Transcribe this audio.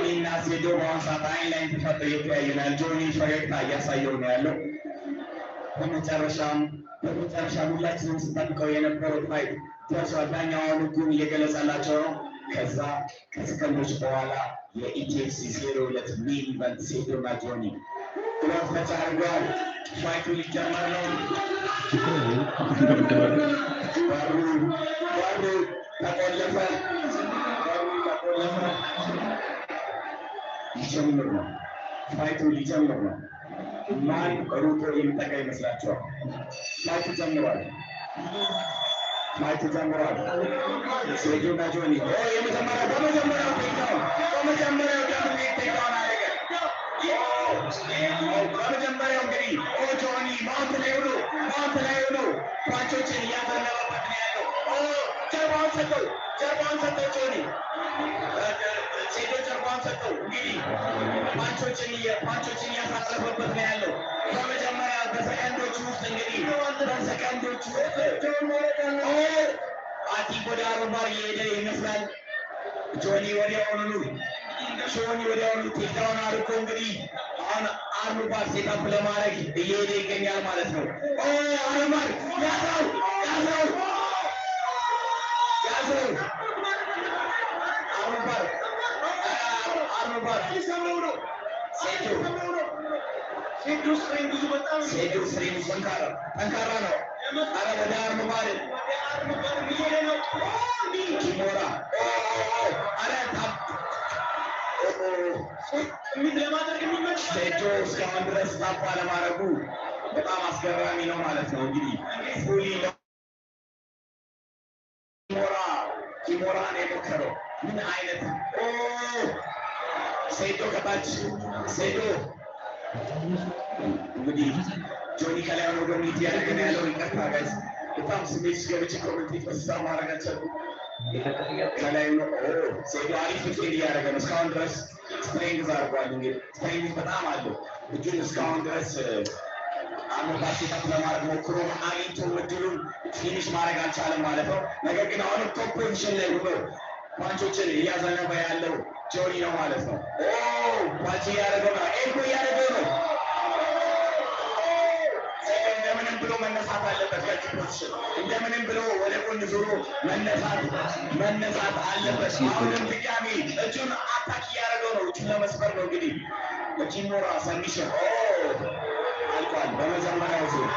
Nina Sedo wants a timeline for the UK and Johnny Shoreta, yes, I don't know. በመጨረሻም ሁላችንም ስንጠብቀው የነበረው ፋይት ደርሷል። ዳኛውን ህጉን እየገለጸላቸው ነው። ከዛ ከሰከንዶች በኋላ የኢቲኤፍሲ 02 ሜን ኢቨንት ሴዶና ጆኒ ብሎት ተጫርጓል። ፋይቱ ሊጀመር ነው። በሩ ተቆለፈ። ሊጀምር ነው። ፋይቱ ሊጀምር ነው። ማን ሩጦ የሚጠጋ ይመስላችኋል? ፋይቱ ጀምሯል። ሴዶና ጆኒ በመጀመሪያው ቴክዳውን በመጀመሪያው እንግዲህ ጆኒ ማውንት ላይ ሆኖ ፓንቾችን እያዘነበበት ነው ያለው። ጀርባውን ሰጠው ጆኒ ሴዶ ጀርባውን ሰጠው። እንግዲህ ፓንቾችን እያሳረፈበት ነው ያለው። በመጀመሪያ በሰከንዶች ውስጥ እንግዲህ በሰከንዶች ውስጥ አቲክ ወደ አርባር እየሄደ ይመስላል። ጆኒ ወዲያውኑ ቴክዳውን አድርጎ እንግዲህ አሁን አርባር ሴታፕ ለማድረግ እየሄደ ይገኛል ማለት ነው። አርባር ያዘው አርባር ሴዶ ስትሪንግ ጠንካራ ነው። አረ ወደ አርባር እየሄደ ነው። ኪሞራ አረ ሴዶ እስካሁን ድረስ ታፓ ለማድረጉ በጣም አስገራሚ ነው ማለት ነው። እንግዲህ ፉሊ ኪሞራን የሞከረው ምን አይነት ሴዶ ከታች እንግዲህ ጆኒ ከላይ ሆኖ ኮሚኒቲ ያደረገ ያለው ይቅርታ ጋይስ በጣም ስሜት ገብቼ ኮሚኒቲ በሳ ማድረግ አልቻልኩም። ከላይ ሆኖ ሴዶ አሪፍ ፊት እያደረገ ነው። እስካሁን ድረስ ስትሬንግዝ አድርጓል። እንግዲህ ስትሬንግዝ በጣም አለው። እጁን እስካሁን ድረስ አርባር ሴታፕ ለማድረግ ሞክሮ አግኝቶ እድሉን ፊኒሽ ማድረግ አልቻለም ማለት ነው። ነገር ግን አሁንም ቶፕ ፖዚሽን ላይ ሆኖ ፓንቾችን እያዘነበ ያለው ጆኒ ነው ማለት ነው። ፓንች እያደረገው ነው። ኤልቦ እያደረገው ነው። እንደምንም ብሎ መነሳት አለበት። ከዚህ ፖዚሽን እንደምንም ብሎ ወደ ጎን ዞሮ መነሳት አለበት። አሁንም ድጋሚ እጁን አታክ እያደረገው ነው። እጁን ለመስበር ነው እንግዲህ በኪሞራ ሰሚሽን አልቋል። በመጀመሪያው ዙር